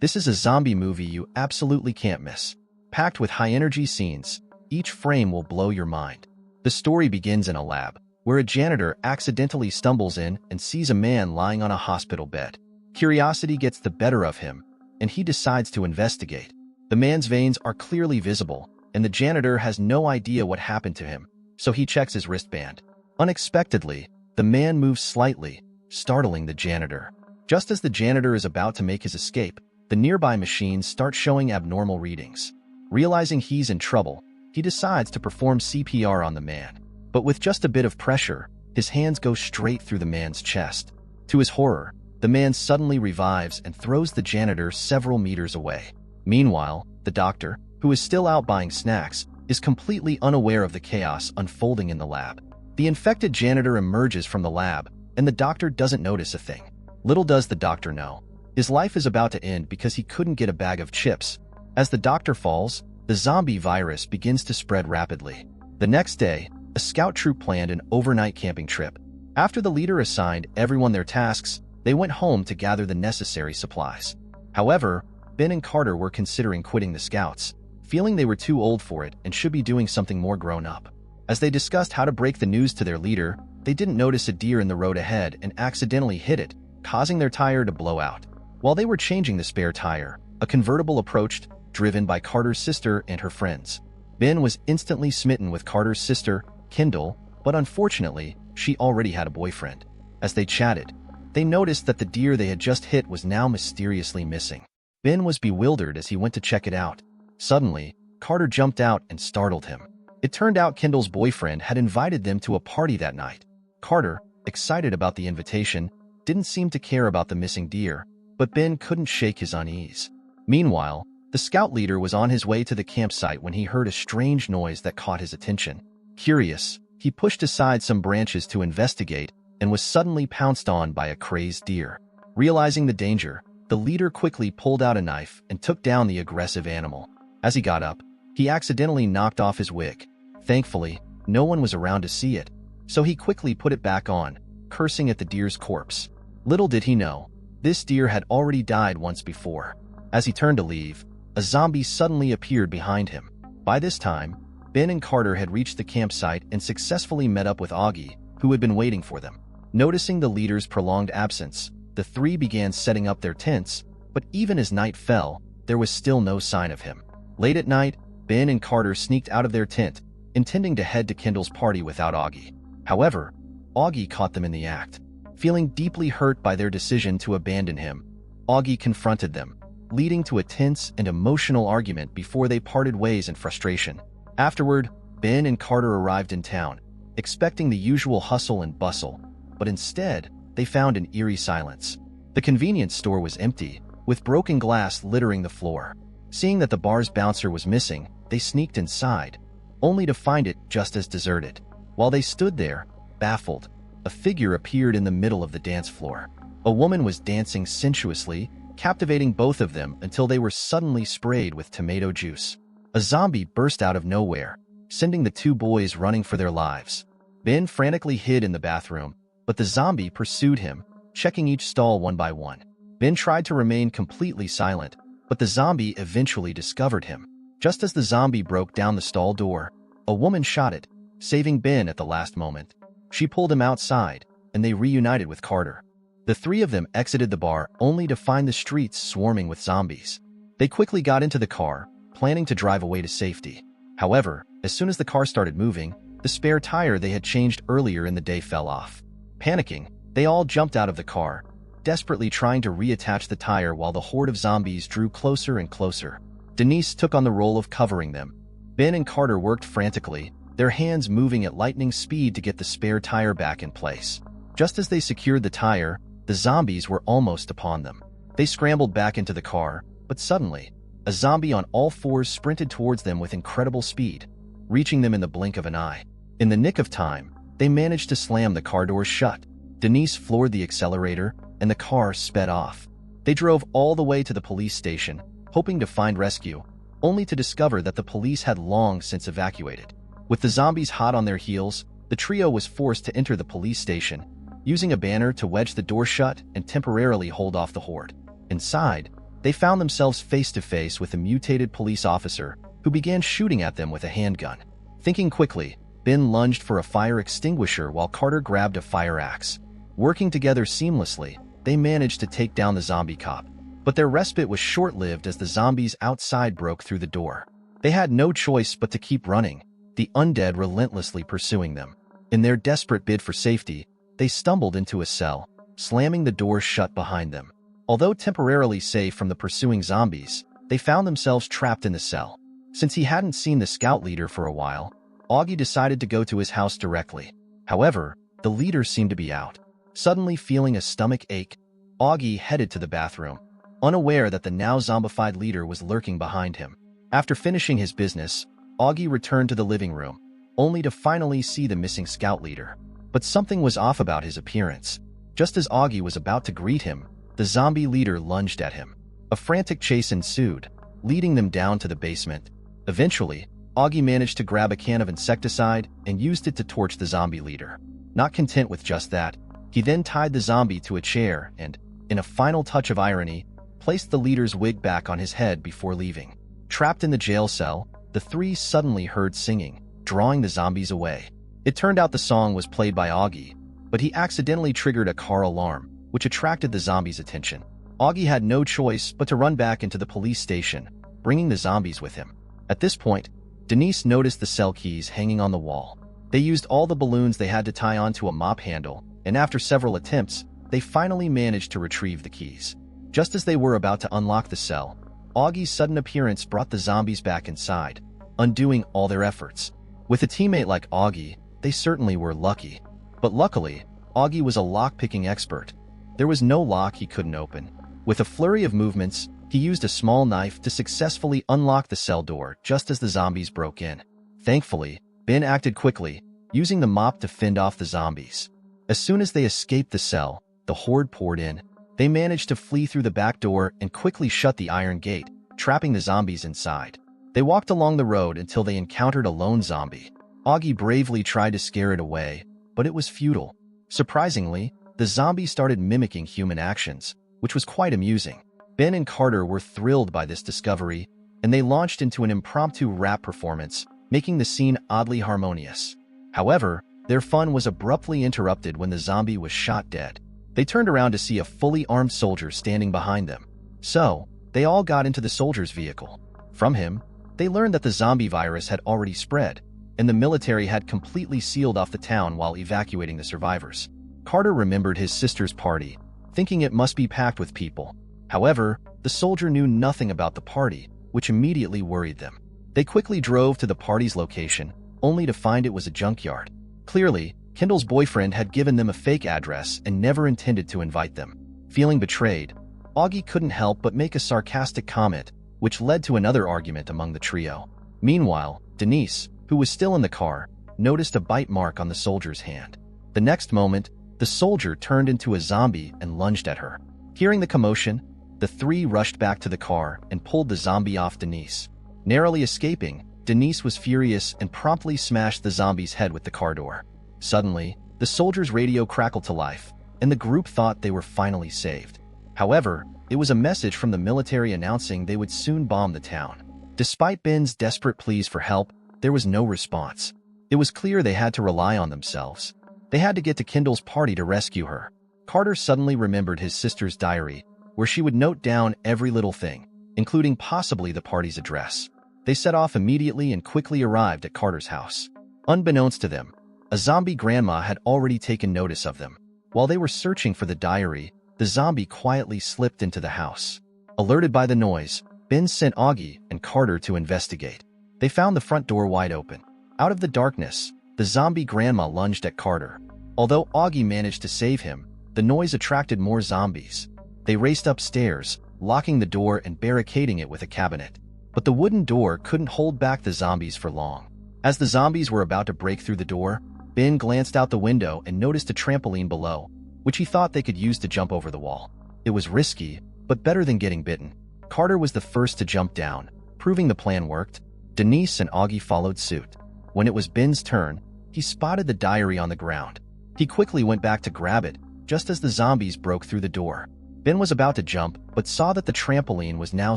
This is a zombie movie you absolutely can't miss. Packed with high-energy scenes, each frame will blow your mind. The story begins in a lab, where a janitor accidentally stumbles in and sees a man lying on a hospital bed. Curiosity gets the better of him, and he decides to investigate. The man's veins are clearly visible, and the janitor has no idea what happened to him, so he checks his wristband. Unexpectedly, the man moves slightly, startling the janitor. Just as the janitor is about to make his escape, the nearby machines start showing abnormal readings. Realizing he's in trouble, he decides to perform CPR on the man. But with just a bit of pressure, his hands go straight through the man's chest. To his horror, the man suddenly revives and throws the janitor several meters away. Meanwhile, the doctor, who is still out buying snacks, is completely unaware of the chaos unfolding in the lab. The infected janitor emerges from the lab, and the doctor doesn't notice a thing. Little does the doctor know, his life is about to end because he couldn't get a bag of chips. As the doctor falls, the zombie virus begins to spread rapidly. The next day, a scout troop planned an overnight camping trip. After the leader assigned everyone their tasks, they went home to gather the necessary supplies. However, Ben and Carter were considering quitting the scouts, feeling they were too old for it and should be doing something more grown up. As they discussed how to break the news to their leader, they didn't notice a deer in the road ahead and accidentally hit it, causing their tire to blow out. While they were changing the spare tire, a convertible approached, driven by Carter's sister and her friends. Ben was instantly smitten with Carter's sister, Kendall, but unfortunately, she already had a boyfriend. As they chatted, they noticed that the deer they had just hit was now mysteriously missing. Ben was bewildered as he went to check it out. Suddenly, Carter jumped out and startled him. It turned out Kendall's boyfriend had invited them to a party that night. Carter, excited about the invitation, didn't seem to care about the missing deer, but Ben couldn't shake his unease. Meanwhile, the scout leader was on his way to the campsite when he heard a strange noise that caught his attention. Curious, he pushed aside some branches to investigate and was suddenly pounced on by a crazed deer. Realizing the danger, the leader quickly pulled out a knife and took down the aggressive animal. As he got up, he accidentally knocked off his wig. Thankfully, no one was around to see it, so he quickly put it back on, cursing at the deer's corpse. Little did he know, this deer had already died once before. As he turned to leave, a zombie suddenly appeared behind him. By this time, Ben and Carter had reached the campsite and successfully met up with Augie, who had been waiting for them. Noticing the leader's prolonged absence, the three began setting up their tents, but even as night fell, there was still no sign of him. Late at night, Ben and Carter sneaked out of their tent, intending to head to Kendall's party without Augie. However, Augie caught them in the act. Feeling deeply hurt by their decision to abandon him, Augie confronted them, leading to a tense and emotional argument before they parted ways in frustration. Afterward, Ben and Carter arrived in town, expecting the usual hustle and bustle, but instead, they found an eerie silence. The convenience store was empty, with broken glass littering the floor. Seeing that the bar's bouncer was missing, they sneaked inside, only to find it just as deserted. While they stood there, baffled, a figure appeared in the middle of the dance floor. A woman was dancing sensuously, captivating both of them until they were suddenly sprayed with tomato juice. A zombie burst out of nowhere, sending the two boys running for their lives. Ben frantically hid in the bathroom, but the zombie pursued him, checking each stall one by one. Ben tried to remain completely silent, but the zombie eventually discovered him. Just as the zombie broke down the stall door, a woman shot it, saving Ben at the last moment. She pulled him outside, and they reunited with Carter. The three of them exited the bar only to find the streets swarming with zombies. They quickly got into the car, planning to drive away to safety. However, as soon as the car started moving, the spare tire they had changed earlier in the day fell off. Panicking, they all jumped out of the car, desperately trying to reattach the tire while the horde of zombies drew closer and closer. Denise took on the role of covering them. Ben and Carter worked frantically, their hands moving at lightning speed to get the spare tire back in place. Just as they secured the tire, the zombies were almost upon them. They scrambled back into the car, but suddenly, a zombie on all fours sprinted towards them with incredible speed, reaching them in the blink of an eye. In the nick of time, they managed to slam the car doors shut. Denise floored the accelerator, and the car sped off. They drove all the way to the police station, hoping to find rescue, only to discover that the police had long since evacuated. With the zombies hot on their heels, the trio was forced to enter the police station, using a banner to wedge the door shut and temporarily hold off the horde. Inside, they they found themselves face to face with a mutated police officer who began shooting at them with a handgun. Thinking quickly, Ben lunged for a fire extinguisher while Carter grabbed a fire axe. Working together seamlessly, they managed to take down the zombie cop. But their respite was short-lived as the zombies outside broke through the door. They had no choice but to keep running, the undead relentlessly pursuing them. In their desperate bid for safety, they stumbled into a cell, slamming the door shut behind them. Although temporarily safe from the pursuing zombies, they found themselves trapped in the cell. Since he hadn't seen the scout leader for a while, Augie decided to go to his house directly. However, the leader seemed to be out. Suddenly feeling a stomach ache, Augie headed to the bathroom, unaware that the now zombified leader was lurking behind him. After finishing his business, Augie returned to the living room, only to finally see the missing scout leader. But something was off about his appearance. Just as Augie was about to greet him, the zombie leader lunged at him. A frantic chase ensued, leading them down to the basement. Eventually, Augie managed to grab a can of insecticide and used it to torch the zombie leader. Not content with just that, he then tied the zombie to a chair and, in a final touch of irony, placed the leader's wig back on his head before leaving. Trapped in the jail cell, the three suddenly heard singing, drawing the zombies away. It turned out the song was played by Augie, but he accidentally triggered a car alarm, which attracted the zombies' attention. Augie had no choice but to run back into the police station, bringing the zombies with him. At this point, Denise noticed the cell keys hanging on the wall. They used all the balloons they had to tie onto a mop handle, and after several attempts, they finally managed to retrieve the keys. Just as they were about to unlock the cell, Augie's sudden appearance brought the zombies back inside, undoing all their efforts. With a teammate like Augie, they certainly were lucky. But luckily, Augie was a lockpicking expert. There was no lock he couldn't open. With a flurry of movements, he used a small knife to successfully unlock the cell door just as the zombies broke in. Thankfully, Ben acted quickly, using the mop to fend off the zombies. As soon as they escaped the cell, the horde poured in. They managed to flee through the back door and quickly shut the iron gate, trapping the zombies inside. They walked along the road until they encountered a lone zombie. Augie bravely tried to scare it away, but it was futile. Surprisingly, the zombie started mimicking human actions, which was quite amusing. Ben and Carter were thrilled by this discovery, and they launched into an impromptu rap performance, making the scene oddly harmonious. However, their fun was abruptly interrupted when the zombie was shot dead. They turned around to see a fully armed soldier standing behind them. So, they all got into the soldier's vehicle. From him, they learned that the zombie virus had already spread, and the military had completely sealed off the town while evacuating the survivors. Carter remembered his sister's party, thinking it must be packed with people. However, the soldier knew nothing about the party, which immediately worried them. They quickly drove to the party's location, only to find it was a junkyard. Clearly, Kendall's boyfriend had given them a fake address and never intended to invite them. Feeling betrayed, Augie couldn't help but make a sarcastic comment, which led to another argument among the trio. Meanwhile, Denise, who was still in the car, noticed a bite mark on the soldier's hand. The next moment, the soldier turned into a zombie and lunged at her. Hearing the commotion, the three rushed back to the car and pulled the zombie off Denise. Narrowly escaping, Denise was furious and promptly smashed the zombie's head with the car door. Suddenly, the soldier's radio crackled to life, and the group thought they were finally saved. However, it was a message from the military announcing they would soon bomb the town. Despite Ben's desperate pleas for help, there was no response. It was clear they had to rely on themselves. They had to get to Kendall's party to rescue her. Carter suddenly remembered his sister's diary, where she would note down every little thing, including possibly the party's address. They set off immediately and quickly arrived at Carter's house. Unbeknownst to them, a zombie grandma had already taken notice of them. While they were searching for the diary, the zombie quietly slipped into the house. Alerted by the noise, Ben sent Augie and Carter to investigate. They found the front door wide open. Out of the darkness, the zombie grandma lunged at Carter. Although Augie managed to save him, the noise attracted more zombies. They raced upstairs, locking the door and barricading it with a cabinet. But the wooden door couldn't hold back the zombies for long. As the zombies were about to break through the door, Ben glanced out the window and noticed a trampoline below, which he thought they could use to jump over the wall. It was risky, but better than getting bitten. Carter was the first to jump down, proving the plan worked. Denise and Augie followed suit. When it was Ben's turn, he spotted the diary on the ground. He quickly went back to grab it, just as the zombies broke through the door. Ben was about to jump, but saw that the trampoline was now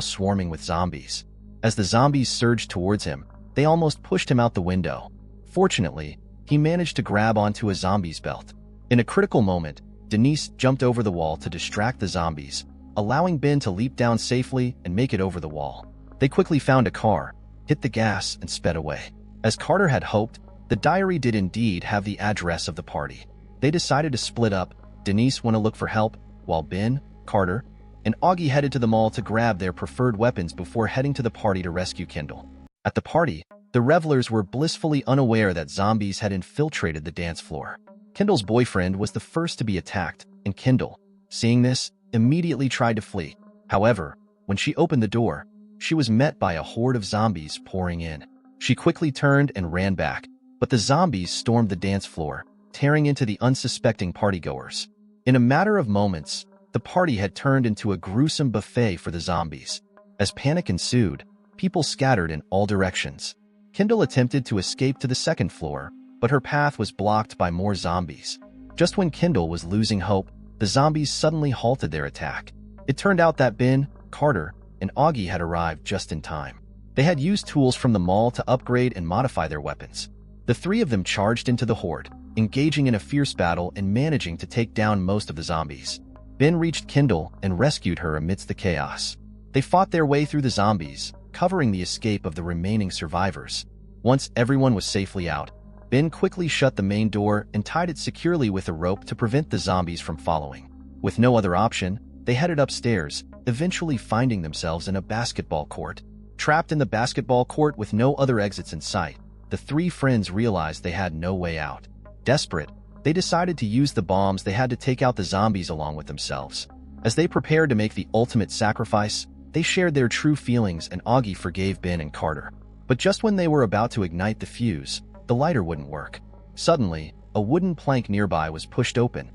swarming with zombies. As the zombies surged towards him, they almost pushed him out the window. Fortunately, he managed to grab onto a zombie's belt. In a critical moment, Denise jumped over the wall to distract the zombies, allowing Ben to leap down safely and make it over the wall. They quickly found a car, hit the gas, and sped away. As Carter had hoped, the diary did indeed have the address of the party. They decided to split up. Denise went to look for help, while Ben, Carter, and Augie headed to the mall to grab their preferred weapons before heading to the party to rescue Kendall. At the party, the revelers were blissfully unaware that zombies had infiltrated the dance floor. Kendall's boyfriend was the first to be attacked, and Kendall, seeing this, immediately tried to flee. However, when she opened the door, she was met by a horde of zombies pouring in. She quickly turned and ran back, but the zombies stormed the dance floor, tearing into the unsuspecting partygoers. In a matter of moments, the party had turned into a gruesome buffet for the zombies. As panic ensued, people scattered in all directions. Kendall attempted to escape to the second floor, but her path was blocked by more zombies. Just when Kendall was losing hope, the zombies suddenly halted their attack. It turned out that Ben, Carter, and Augie had arrived just in time. They had used tools from the mall to upgrade and modify their weapons. The three of them charged into the horde, engaging in a fierce battle and managing to take down most of the zombies. Ben reached Kendall and rescued her amidst the chaos. They fought their way through the zombies, covering the escape of the remaining survivors. Once everyone was safely out, Ben quickly shut the main door and tied it securely with a rope to prevent the zombies from following. With no other option, they headed upstairs, eventually finding themselves in a basketball court. Trapped in the basketball court with no other exits in sight, the three friends realized they had no way out. Desperate, they decided to use the bombs they had to take out the zombies along with themselves. As they prepared to make the ultimate sacrifice, they shared their true feelings and Augie forgave Ben and Carter. But just when they were about to ignite the fuse, the lighter wouldn't work. Suddenly, a wooden plank nearby was pushed open.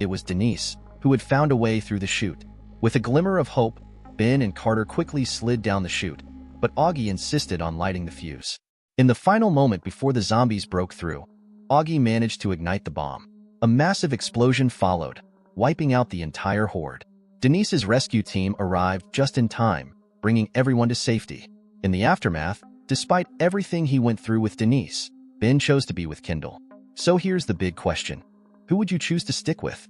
It was Denise, who had found a way through the chute. With a glimmer of hope, Ben and Carter quickly slid down the chute, but Augie insisted on lighting the fuse. In the final moment before the zombies broke through, Augie managed to ignite the bomb. A massive explosion followed, wiping out the entire horde. Denise's rescue team arrived just in time, bringing everyone to safety. In the aftermath, despite everything he went through with Denise, Ben chose to be with Kendall. So here's the big question. Who would you choose to stick with?